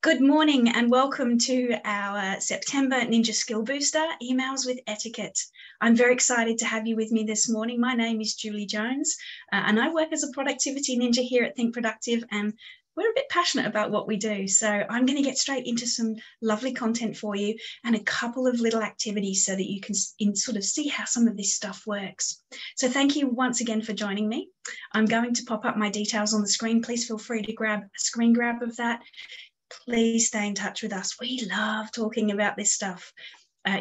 Good morning and welcome to our September Ninja Skill Booster Emails with Etiquette. I'm very excited to have you with me this morning. My name is Julie Jones and I work as a productivity ninja here at Think Productive, and we're a bit passionate about what we do. So I'm going to get straight into some lovely content for you and a couple of little activities so that you can sort of see how some of this stuff works. So thank you once again for joining me. I'm going to pop up my details on the screen. Please feel free to grab a screen grab of that. Please stay in touch with us. We love talking about this stuff.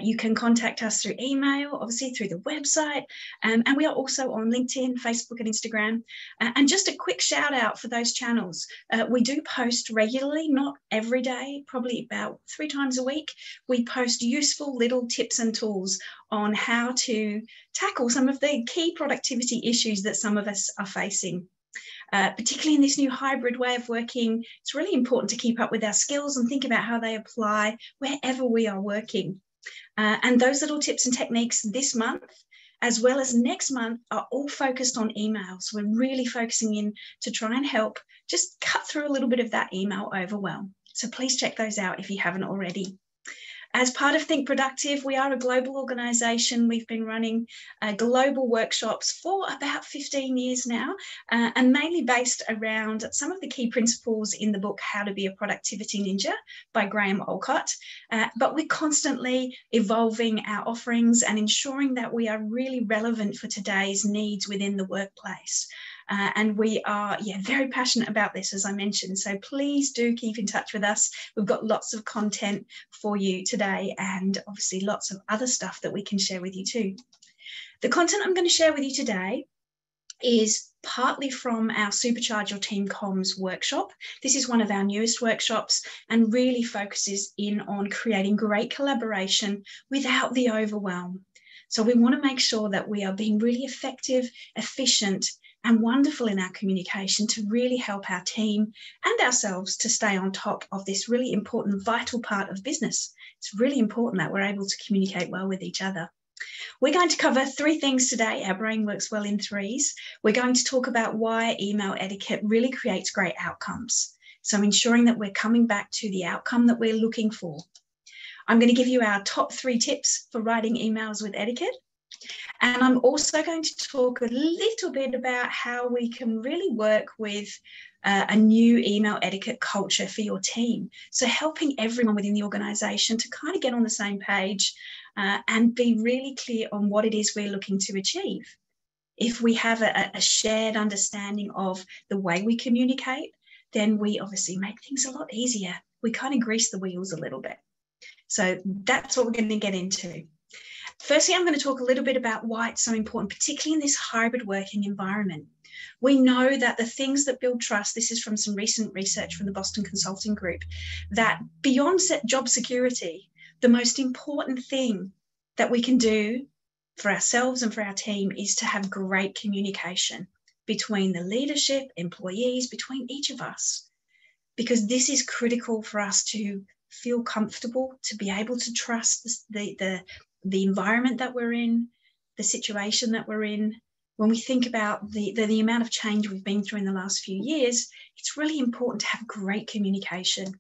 You can contact us through email, obviously through the website, and we are also on LinkedIn, Facebook and Instagram. And just a quick shout out for those channels. We do post regularly, not every day, probably about 3 times a week. We post useful little tips and tools on how to tackle some of the key productivity issues that some of us are facing. Particularly in this new hybrid way of working, it's really important to keep up with our skills and think about how they apply wherever we are working. And those little tips and techniques this month, as well as next month, are all focused on emails. We're really focusing in to try and help just cut through a little bit of that email overwhelm. So please check those out if you haven't already. As part of Think Productive, we are a global organisation. We've been running global workshops for about 15 years now, and mainly based around some of the key principles in the book, How to Be a Productivity Ninja by Graham Olcott. But we're constantly evolving our offerings and ensuring that we are really relevant for today's needs within the workplace. And we are very passionate about this, as I mentioned. So please do keep in touch with us. We've got lots of content for you today and obviously lots of other stuff that we can share with you too. The content I'm going to share with you today is partly from our Supercharger Team Comms workshop. This is one of our newest workshops and really focuses in on creating great collaboration without the overwhelm. So we want to make sure that we are being really effective, efficient, and wonderful in our communication to really help our team and ourselves to stay on top of this really important, vital part of business. It's really important that we're able to communicate well with each other. We're going to cover 3 things today. Our brain works well in 3s. We're going to talk about why email etiquette really creates great outcomes. So ensuring that we're coming back to the outcome that we're looking for. I'm going to give you our top 3 tips for writing emails with etiquette. And I'm also going to talk a little bit about how we can really work with a new email etiquette culture for your team. So helping everyone within the organisation to kind of get on the same page and be really clear on what it is we're looking to achieve. If we have a shared understanding of the way we communicate, then we obviously make things a lot easier. We kind of grease the wheels a little bit. So that's what we're going to get into. Firstly, I'm going to talk a little bit about why it's so important, particularly in this hybrid working environment. We know that the things that build trust, this is from some recent research from the Boston Consulting Group, that beyond job security, the most important thing that we can do for ourselves and for our team is to have great communication between the leadership, employees, between each of us, because this is critical for us to feel comfortable, to be able to trust the environment that we're in, the situation that we're in. When we think about the amount of change we've been through in the last few years, it's really important to have great communication.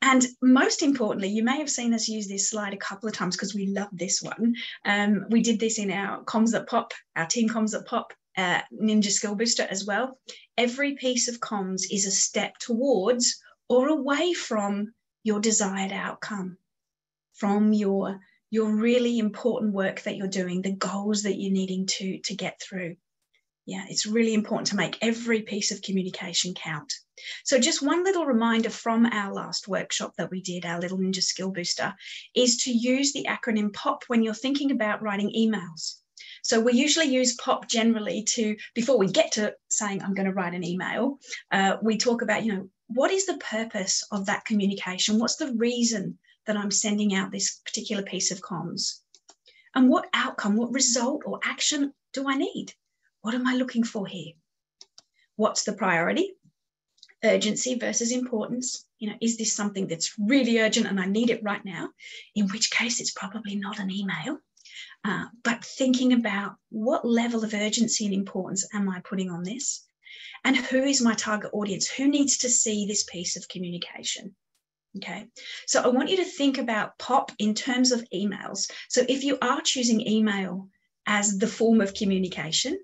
And most importantly, you may have seen us use this slide a couple of times because we love this one. We did this in our Comms That Pop, our Team Comms That Pop Ninja Skill Booster as well. Every piece of comms is a step towards or away from your desired outcome, from your really important work that you're doing, the goals that you're needing to get through. Yeah, it's really important to make every piece of communication count. So just one little reminder from our last workshop that we did, our little Ninja Skill Booster, is to use the acronym POP when you're thinking about writing emails. So we usually use POP generally before we get to saying I'm going to write an email, we talk about, what is the purpose of that communication? What's the reason that I'm sending out this particular piece of comms? And what outcome, what result or action do I need? What am I looking for here? What's the priority? Urgency versus importance. Is this something that's really urgent and I need it right now? In which case it's probably not an email. But thinking about what level of urgency and importance am I putting on this? And who is my target audience? Who needs to see this piece of communication? Okay, so I want you to think about POP in terms of emails. So if you are choosing email as the form of communication,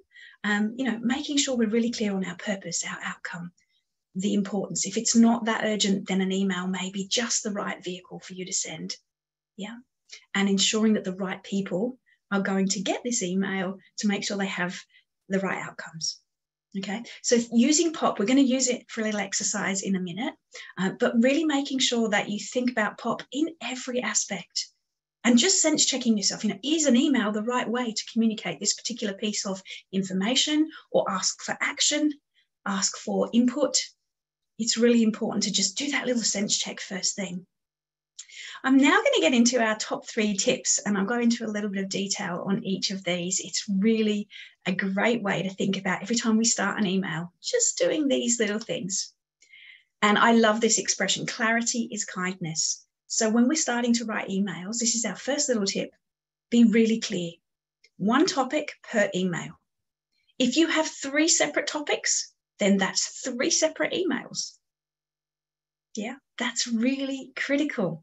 making sure we're really clear on our purpose, our outcome, the importance. If it's not that urgent, then an email may be just the right vehicle for you to send. Yeah, and ensuring that the right people are going to get this email to make sure they have the right outcomes. Okay, so using POP, we're going to use it for a little exercise in a minute, but really making sure that you think about POP in every aspect and just sense checking yourself, is an email the right way to communicate this particular piece of information or ask for action, ask for input? It's really important to just do that little sense check first thing. I'm now going to get into our top 3 tips, and I'll go into a little bit of detail on each of these. It's really a great way to think about every time we start an email, just doing these little things. And I love this expression, clarity is kindness. So when we're starting to write emails, this is our first little tip, be really clear. 1 topic per email. If you have 3 separate topics, then that's 3 separate emails. Yeah, that's really critical.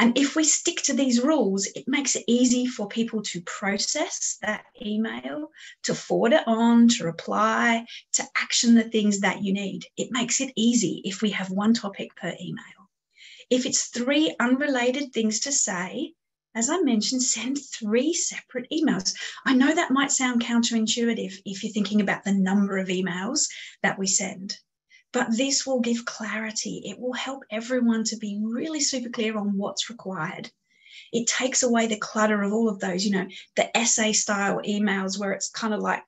And if we stick to these rules, it makes it easy for people to process that email, to forward it on, to reply, to action the things that you need. It makes it easy if we have 1 topic per email. If it's 3 unrelated things to say, as I mentioned, send 3 separate emails. I know that might sound counterintuitive if you're thinking about the number of emails that we send. But this will give clarity. It will help everyone to be really super clear on what's required. It takes away the clutter of all of those, the essay style emails where it's kind of like,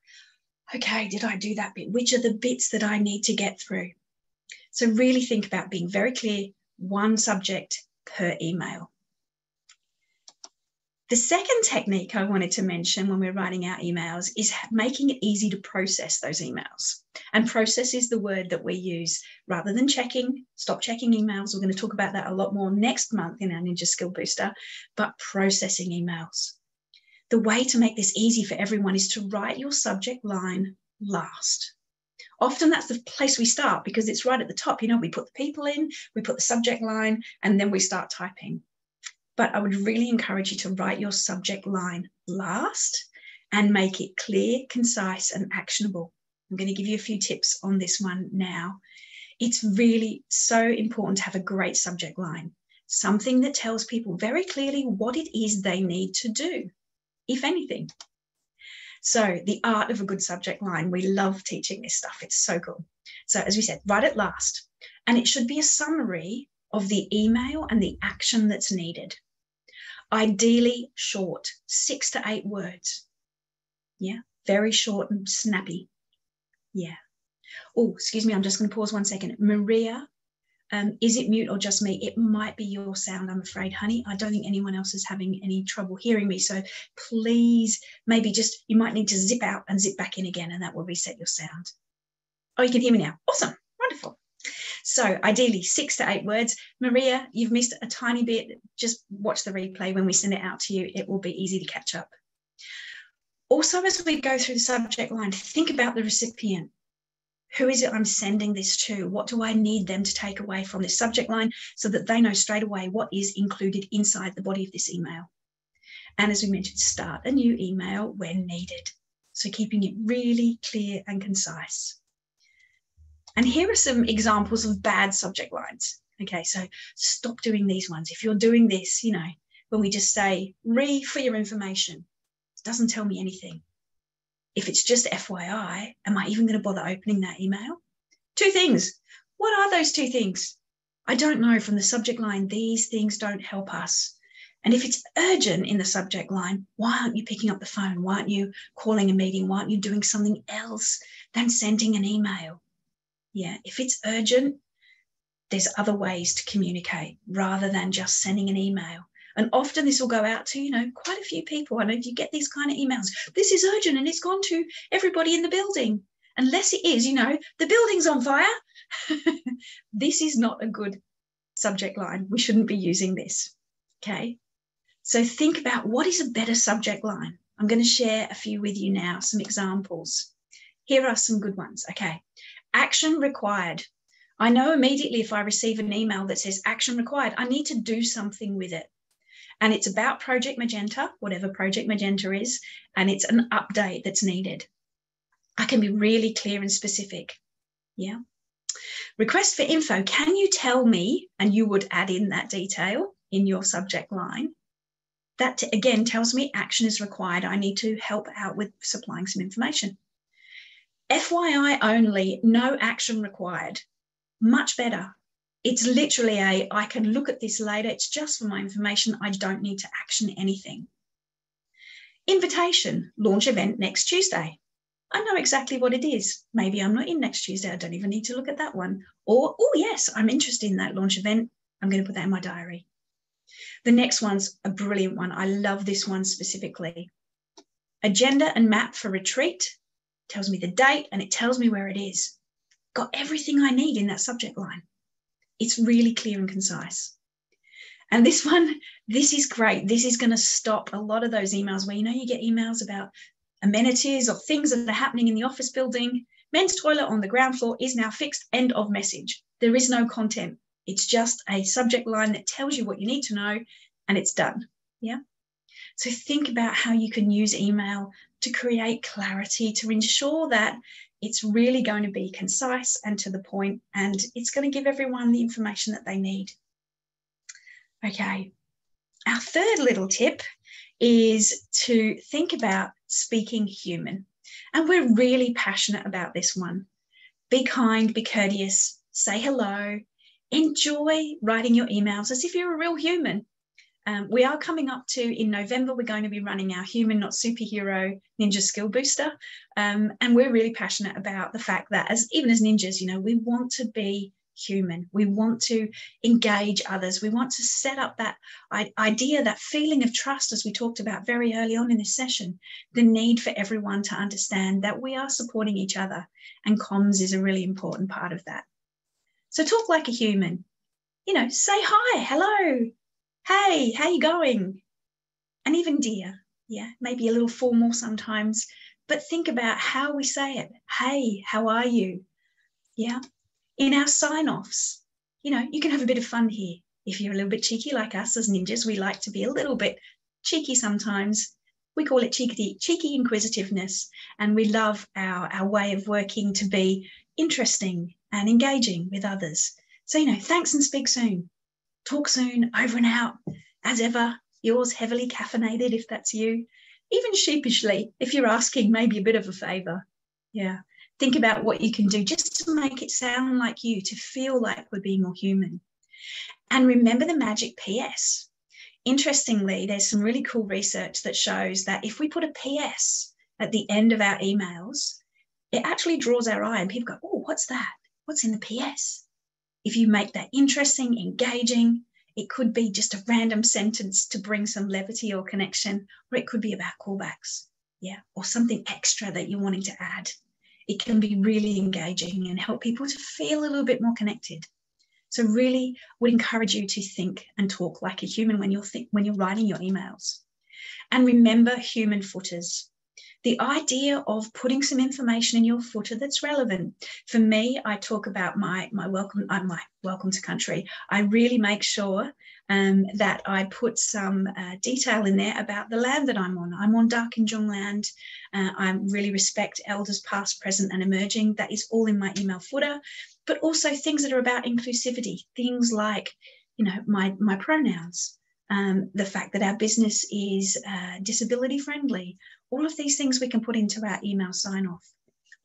okay, did I do that bit? Which are the bits that I need to get through? So really think about being very clear, 1 subject per email. The second technique I wanted to mention when we're writing our emails is making it easy to process those emails. And process is the word that we use rather than stop checking emails. We're going to talk about that a lot more next month in our Ninja Skill Booster, but processing emails. The way to make this easy for everyone is to write your subject line last. Often that's the place we start because it's right at the top. We put the people in, we put the subject line, and then we start typing. But I would really encourage you to write your subject line last and make it clear, concise, and actionable. I'm going to give you a few tips on this one now. It's really so important to have a great subject line, something that tells people very clearly what it is they need to do, if anything. So the art of a good subject line, we love teaching this stuff. It's so cool. So as we said, write it last, and it should be a summary of the email and the action that's needed. Ideally short, 6 to 8 words. Yeah, very short and snappy. Yeah. Oh, excuse me, I'm just going to pause 1 second. Maria, is it mute or just me? It might be your sound, I'm afraid, honey. I don't think anyone else is having any trouble hearing me. So please, maybe you might need to zip out and zip back in again, and that will reset your sound. Oh, you can hear me now. Awesome. Wonderful. So ideally 6 to 8 words. Maria, you've missed a tiny bit. Just watch the replay when we send it out to you. It will be easy to catch up. Also, as we go through the subject line, think about the recipient. Who is it I'm sending this to? What do I need them to take away from this subject line so that they know straight away what is included inside the body of this email? And as we mentioned, start a new email when needed. So keeping it really clear and concise. And here are some examples of bad subject lines. Okay, so stop doing these ones. If you're doing this, when we just say, for your information, it doesn't tell me anything. If it's just FYI, am I even going to bother opening that email? 2 things. What are those 2 things? I don't know from the subject line. These things don't help us. And if it's urgent in the subject line, why aren't you picking up the phone? Why aren't you calling a meeting? Why aren't you doing something else than sending an email? Yeah, if it's urgent, there's other ways to communicate rather than just sending an email. And often this will go out to, quite a few people. I know you get these kind of emails. This is urgent and it's gone to everybody in the building. Unless it is, the building's on fire. This is not a good subject line. We shouldn't be using this. Okay. So think about what is a better subject line. I'm going to share a few with you now, some examples. Here are some good ones. Okay. Action required. I know immediately if I receive an email that says action required, I need to do something with it. And it's about Project Magenta, whatever Project Magenta is, and it's an update that's needed. I can be really clear and specific. Yeah. Request for info. Can you tell me, and you would add in that detail in your subject line. That again tells me action is required. I need to help out with supplying some information. FYI only, no action required. Much better. It's literally I can look at this later. It's just for my information. I don't need to action anything. Invitation, launch event next Tuesday. I know exactly what it is. Maybe I'm not in next Tuesday. I don't even need to look at that one. Or, oh yes, I'm interested in that launch event. I'm going to put that in my diary. The next one's a brilliant one. I love this one specifically. Agenda and map for retreat. Tells me the date and it tells me where it is. Got everything I need in that subject line. It's really clear and concise. And this one, this is great. This is going to stop a lot of those emails where, you get emails about amenities or things that are happening in the office building. Men's toilet on the ground floor is now fixed. End of message. There is no content. It's just a subject line that tells you what you need to know and it's done. Yeah. So think about how you can use email to create clarity, to ensure that it's really going to be concise and to the point, and it's going to give everyone the information that they need. Okay. Our third little tip is to think about speaking human. And we're really passionate about this one. Be kind, be courteous, say hello, enjoy writing your emails as if you're a real human. We are coming up to, in November, we're going to be running our Human Not Superhero Ninja Skill Booster. And we're really passionate about the fact that even as ninjas, we want to be human. We want to engage others. We want to set up that idea, that feeling of trust, as we talked about very early on in this session, the need for everyone to understand that we are supporting each other, and comms is a really important part of that. So talk like a human, say hi, hello, hey, how you going? And even dear, maybe a little formal sometimes, but think about how we say it. Hey, how are you? Yeah. In our sign-offs, you can have a bit of fun here. If you're a little bit cheeky like us as ninjas, we like to be a little bit cheeky sometimes. We call it cheeky inquisitiveness, and we love our way of working to be interesting and engaging with others. So, thanks and speak soon. Talk soon, over and out. As ever, yours heavily caffeinated, if that's you. Even sheepishly, if you're asking maybe a bit of a favour. Yeah. Think about what you can do just to make it sound like you, to feel like we're being more human. And remember the magic PS. Interestingly, there's some really cool research that shows that if we put a PS at the end of our emails, it actually draws our eye and people go, oh, what's that? What's in the PS? If you make that interesting, engaging, it could be just a random sentence to bring some levity or connection, or it could be about callbacks, or something extra that you're wanting to add. It can be really engaging and help people to feel a little bit more connected. So really would encourage you to think and talk like a human when you're writing your emails. And remember human footers. The idea of putting some information in your footer that's relevant. For me, I talk about my welcome to country. I really make sure that I put some detail in there about the land that I'm on. I'm on Darkinjung land. I really respect elders past, present and emerging. That is all in my email footer. But also things that are about inclusivity. Things like, my pronouns. The fact that our business is disability friendly. All of these things we can put into our email sign-off.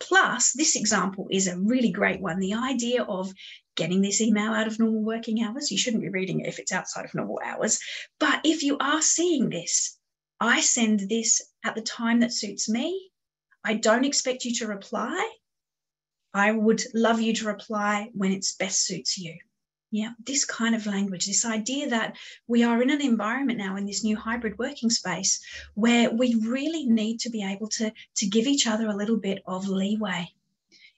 Plus, this example is a really great one. The idea of getting this email out of normal working hours. You shouldn't be reading it if it's outside of normal hours. But if you are seeing this, I send this at the time that suits me. I don't expect you to reply. I would love you to reply when it best suits you. Yeah, this kind of language, this idea that we are in an environment now in this new hybrid working space where we really need to be able to give each other a little bit of leeway.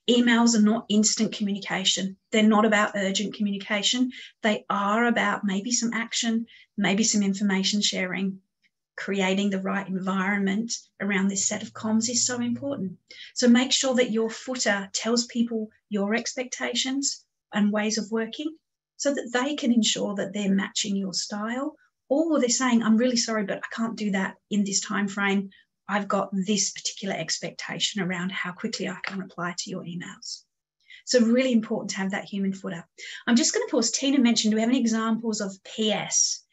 Emails are not instant communication. They're not about urgent communication. They are about maybe some action, maybe some information sharing. Creating the right environment around this set of comms is so important. So make sure that your footer tells people your expectations, and ways of working so that they can ensure that they're matching your style, or they're saying, I'm really sorry, but I can't do that in this time frame. I've got this particular expectation around how quickly I can reply to your emails. So really important to have that human footer. I'm just going to pause. Tina mentioned, do we have any examples of PS?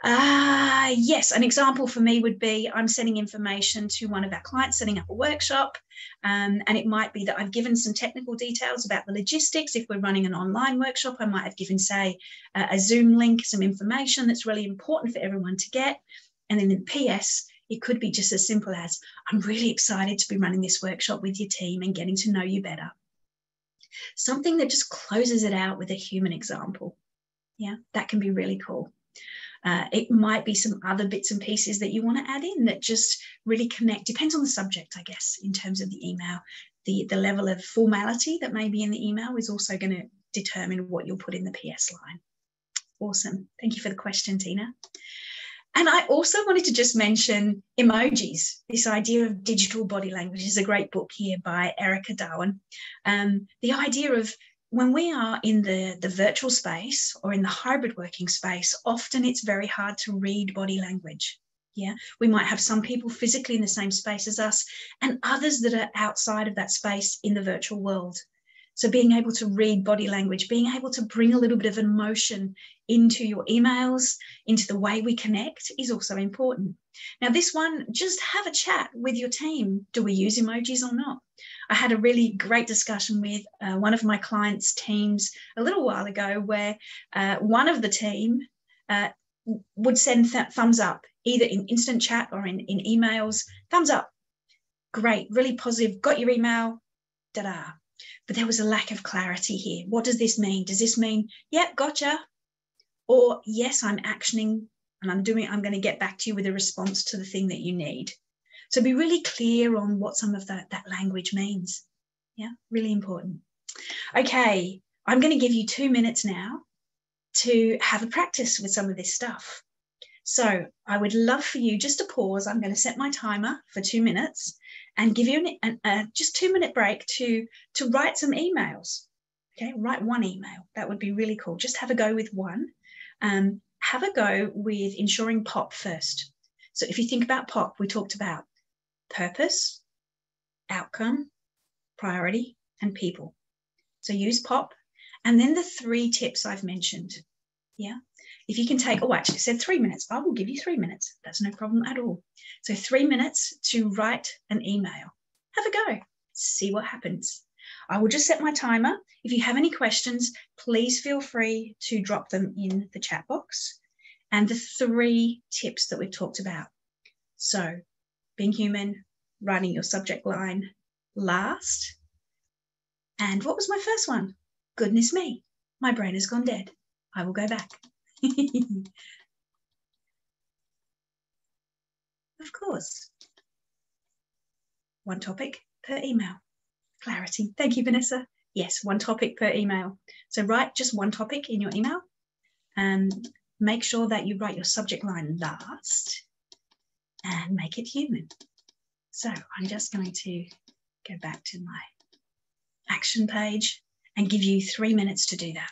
Yes, an example for me would be I'm sending information to one of our clients setting up a workshop, and it might be that I've given some technical details about the logistics. If we're running an online workshop, I might have given, say, a Zoom link, some information that's really important for everyone to get. And then in PS, it could be just as simple as, I'm really excited to be running this workshop with your team and getting to know you better. Something that just closes it out with a human example. Yeah, that can be really cool. It might be some other bits and pieces that you want to add in that just really connect. Depends on the subject, I guess, in terms of the email. The level of formality that may be in the email is also going to determine what you'll put in the PS line. Awesome. Thank you for the question, Tina. And I also wanted to just mention Emojis. This idea of digital body language is a great book here by Erica Darwin. The idea of when we are in the virtual space or in the hybrid working space, often it's very hard to read body language. Yeah, we might have some people physically in the same space as us and others that are outside of that space in the virtual world. So being able to read body language, being able to bring a little bit of emotion into your emails, into the way we connect is also important. Now, this one, just have a chat with your team. Do we use emojis or not? I had a really great discussion with one of my clients' teams a little while ago where one of the team would send thumbs up, either in instant chat or in emails. Thumbs up. Great, really positive. Got your email. Da-da. But there was a lack of clarity here. What does this mean? Does this mean, yep, gotcha? Or yes, I'm actioning and I'm going to get back to you with a response to the thing that you need. So be really clear on what some of that language means. Yeah, really important. Okay, I'm going to give you 2 minutes now to have a practice with some of this stuff. So I would love for you just to pause. I'm going to set my timer for 2 minutes and give you just 2 minute break to write some emails. Okay, write one email. That would be really cool. Just have a go with one. Have a go with ensuring POP first. So if you think about POP, we talked about purpose, outcome, priority, and people. So use POP. And then the 3 tips I've mentioned. Yeah. If you can take, oh, I actually said 3 minutes. I will give you 3 minutes. That's no problem at all. So 3 minutes to write an email. Have a go. See what happens. I will just set my timer. If you have any questions, please feel free to drop them in the chat box. And the 3 tips that we've talked about. So being human, writing your subject line last. And what was my first one? Goodness me, my brain has gone dead. I will go back. Of course. One topic per email. Clarity. Thank you, Vanessa. Yes, one topic per email. So write just one topic in your email and make sure that you write your subject line last and make it human. So I'm just going to go back to my action page and give you 3 minutes to do that.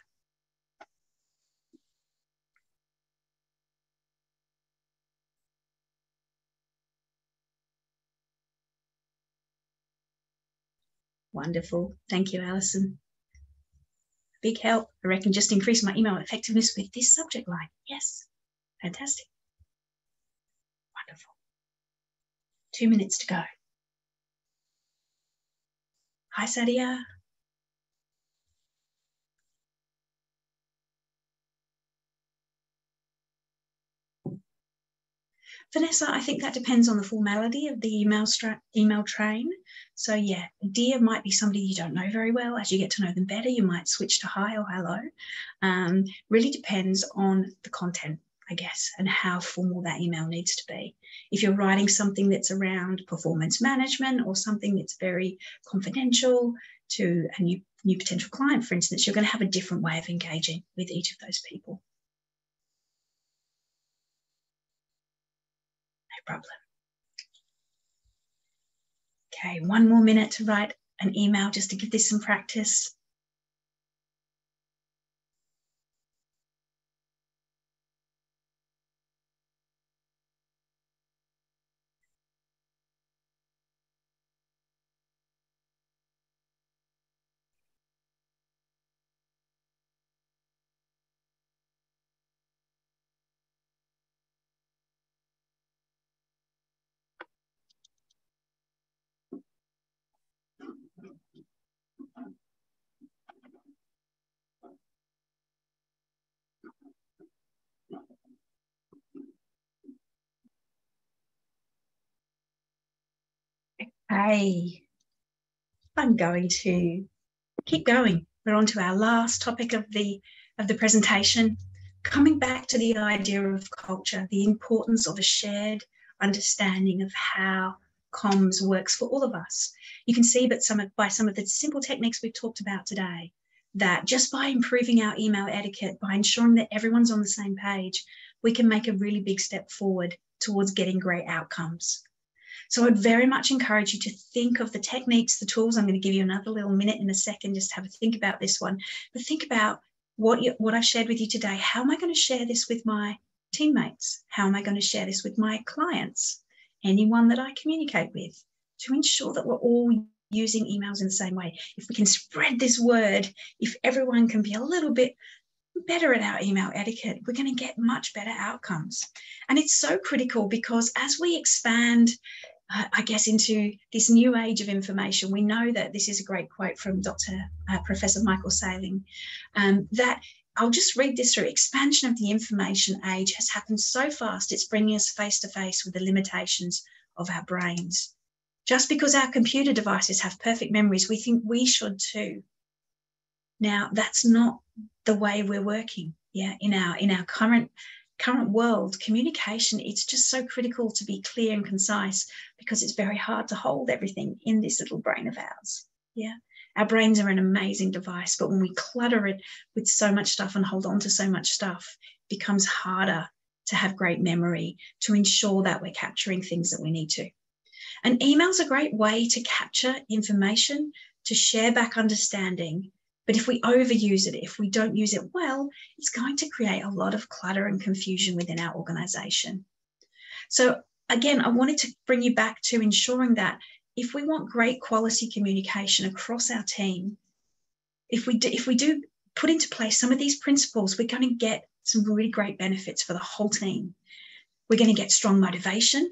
Wonderful. Thank you, Alison. Big help. I reckon just increase my email effectiveness with this subject line. Yes. Fantastic. Wonderful. 2 minutes to go. Hi, Sadia. Vanessa, I think that depends on the formality of the email train. So yeah, dear might be somebody you don't know very well. As you get to know them better, you might switch to hi or hello. Really depends on the content, I guess, and how formal that email needs to be. If you're writing something that's around performance management or something that's very confidential to a new potential client, for instance, you're going to have a different way of engaging with each of those people. Problem. Okay, 1 more minute to write an email just to give this some practice. Hey, I'm going to keep going. We're on to our last topic of the presentation, coming back to the idea of culture, the importance of a shared understanding of how comms works for all of us. You can see by some of the simple techniques we've talked about today, that just by improving our email etiquette, by ensuring that everyone's on the same page, we can make a really big step forward towards getting great outcomes. So I'd very much encourage you to think of the techniques, the tools. I'm going to give you another little minute in a second just to have a think about this one. But think about what I've shared with you today. How am I going to share this with my teammates? How am I going to share this with my clients? Anyone that I communicate with, to ensure that we're all using emails in the same way. If we can spread this word, if everyone can be a little bit better at our email etiquette, we're going to get much better outcomes. And it's so critical because as we expand, I guess, into this new age of information, we know that this is a great quote from Professor Michael Saling, that I'll just read this through. Expansion of the information age has happened so fast, it's bringing us face to face with the limitations of our brains. Just because our computer devices have perfect memories, we think we should too. Now, that's not the way we're working. In our current world, communication, it's just so critical to be clear and concise, because it's very hard to hold everything in this little brain of ours. Our brains are an amazing device, but when we clutter it with so much stuff and hold on to so much stuff, it becomes harder to have great memory, to ensure that we're capturing things that we need to. And email's a great way to capture information, to share back understanding. But if we overuse it, if we don't use it well, it's going to create a lot of clutter and confusion within our organization. So again, I wanted to bring you back to ensuring that if we want great quality communication across our team, if we do put into place some of these principles, we're going to get some really great benefits for the whole team. We're going to get strong motivation.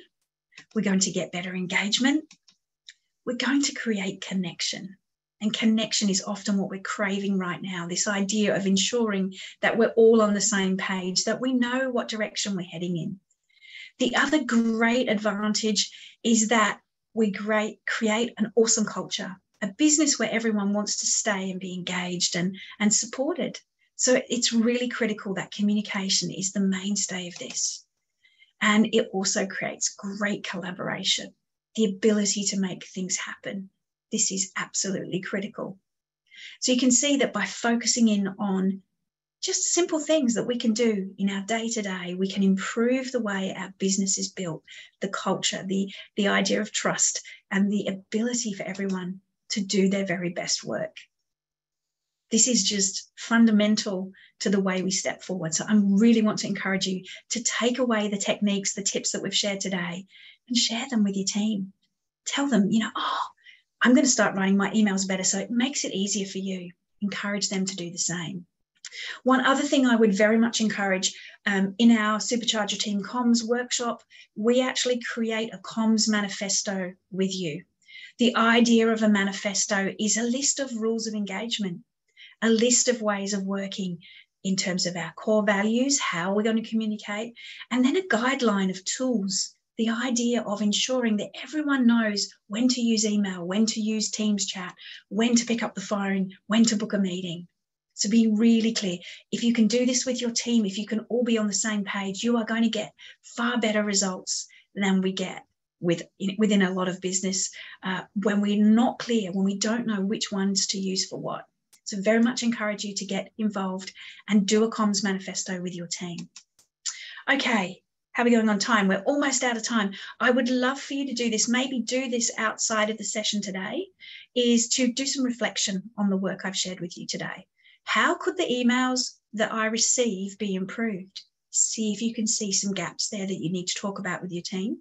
We're going to get better engagement. We're going to create connection. And connection is often what we're craving right now, this idea of ensuring that we're all on the same page, that we know what direction we're heading in. The other great advantage is that we create an awesome culture, a business where everyone wants to stay and be engaged and supported. So it's really critical that communication is the mainstay of this. And it also creates great collaboration, the ability to make things happen. This is absolutely critical. So you can see that by focusing in on just simple things that we can do in our day-to-day, we can improve the way our business is built, the culture, the idea of trust, and the ability for everyone to do their very best work. This is just fundamental to the way we step forward. So I really want to encourage you to take away the techniques, the tips that we've shared today, and share them with your team. Tell them, I'm going to start writing my emails better, so it makes it easier for you. Encourage them to do the same. One other thing I would very much encourage, in our Supercharger Team Comms workshop, we actually create a comms manifesto with you. The idea of a manifesto is a list of rules of engagement, a list of ways of working in terms of our core values, how we're going to communicate, and then a guideline of tools. The idea of ensuring that everyone knows when to use email, when to use Teams chat, when to pick up the phone, when to book a meeting. So be really clear. If you can do this with your team, if you can all be on the same page, you are going to get far better results than we get within a lot of business when we're not clear, when we don't know which ones to use for what. So very much encourage you to get involved and do a comms manifesto with your team. Okay. How are we going on time? We're almost out of time. I would love for you to do this, maybe do this outside of the session today, is to do some reflection on the work I've shared with you today. How could the emails that I receive be improved? See if you can see some gaps there that you need to talk about with your team,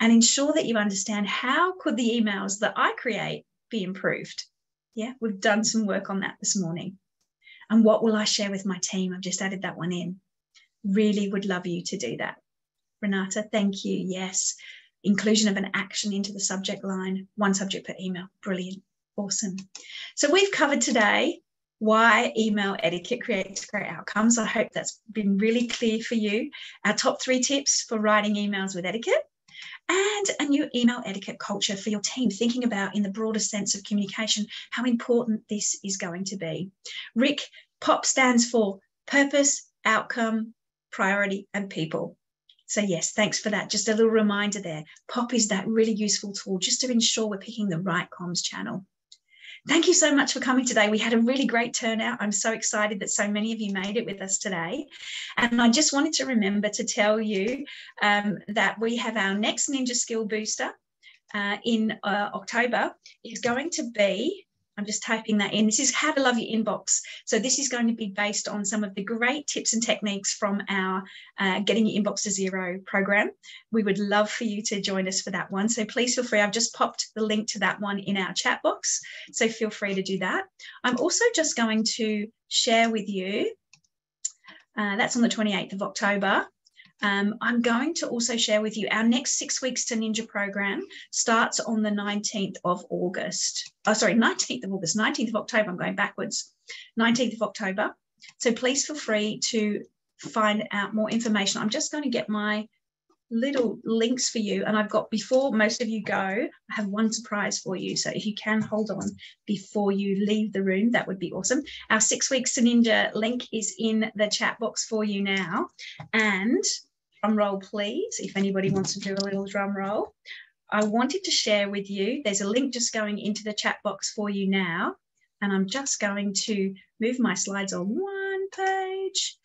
and ensure that you understand how could the emails that I create be improved. Yeah, we've done some work on that this morning. And what will I share with my team? I've just added that one in. Really would love you to do that. Renata, thank you. Yes. Inclusion of an action into the subject line, one subject per email. Brilliant. Awesome. So we've covered today why email etiquette creates great outcomes. I hope that's been really clear for you. Our top 3 tips for writing emails with etiquette. and a new email etiquette culture for your team, thinking about in the broader sense of communication, how important this is going to be. Rick, POP stands for purpose, outcome, priority, and people. So yes, thanks for that. Just a little reminder there. POP is that really useful tool just to ensure we're picking the right comms channel. Thank you so much for coming today. We had a really great turnout. I'm so excited that so many of you made it with us today. And I just wanted to remember to tell you that we have our next Ninja Skill Booster in October. Is going to be, I'm just typing that in, this is How to Love Your Inbox. So this is going to be based on some of the great tips and techniques from our Getting Your Inbox to Zero program. We would love for you to join us for that one. So please feel free. I've just popped the link to that one in our chat box. So feel free to do that. I'm also just going to share with you, that's on the 28th of October. I'm going to also share with you our next 6 weeks to Ninja program starts on the 19th of August. Oh, sorry, 19th of August, 19th of October. I'm going backwards. 19th of October. So please feel free to find out more information. I'm just going to get my little links for you. And I've got, before most of you go, I have one surprise for you. So if you can hold on before you leave the room, that would be awesome. Our 6 weeks to Ninja link is in the chat box for you now. And drum roll, please, if anybody wants to do a little drum roll. I wanted to share with you, there's a link just going into the chat box for you now, and I'm just going to move my slides on one page,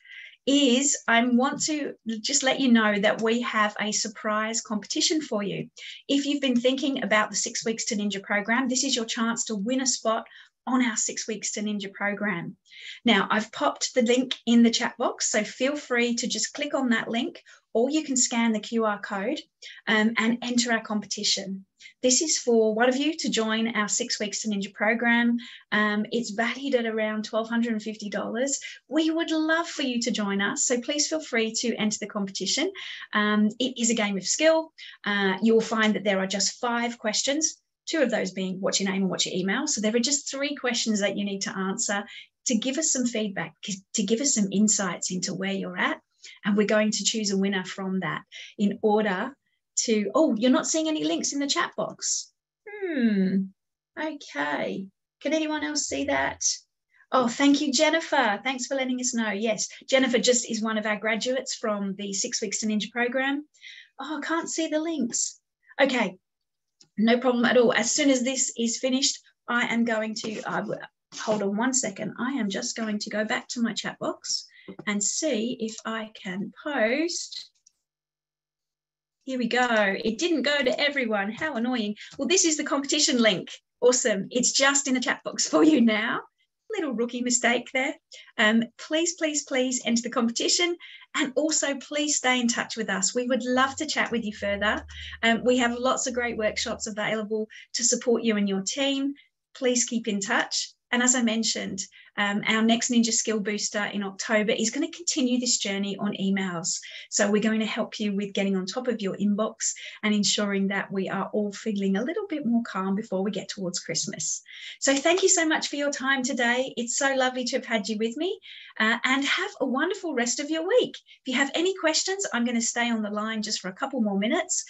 I want to just let you know that we have a surprise competition for you. If you've been thinking about the 6 weeks to Ninja program, this is your chance to win a spot on our 6 weeks to Ninja program. Now, I've popped the link in the chat box, so feel free to just click on that link, or you can scan the QR code and enter our competition. This is for one of you to join our 6 weeks to Ninja program. It's valued at around $1,250. We would love for you to join us, so please feel free to enter the competition. It is a game of skill. You will find that there are just 5 questions, 2 of those being what's your name and what's your email. So there are just 3 questions that you need to answer to give us some feedback, to give us some insights into where you're at. And we're going to choose a winner from that in order to, oh, you're not seeing any links in the chat box. Okay. Can anyone else see that? Oh, thank you, Jennifer. Thanks for letting us know. Yes, Jennifer just is one of our graduates from the 6 weeks to Ninja program. Oh, I can't see the links. Okay. No problem at all. As soon as this is finished, I am going to, hold on one second. I am just going to go back to my chat box and see if I can post. Here we go. It didn't go to everyone. How annoying. Well, this is the competition link. Awesome. It's just in the chat box for you now. Little rookie mistake there. Please, please, please enter the competition, and also please stay in touch with us. We would love to chat with you further. We have lots of great workshops available to support you and your team. Please keep in touch. And as I mentioned, our next Ninja Skill Booster in October is going to continue this journey on emails. So we're going to help you with getting on top of your inbox and ensuring that we are all feeling a little bit more calm before we get towards Christmas. So thank you so much for your time today. It's so lovely to have had you with me, and have a wonderful rest of your week. If you have any questions, I'm going to stay on the line just for a couple more minutes.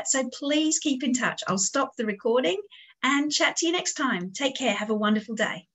So please keep in touch. I'll stop the recording and chat to you next time. Take care. Have a wonderful day.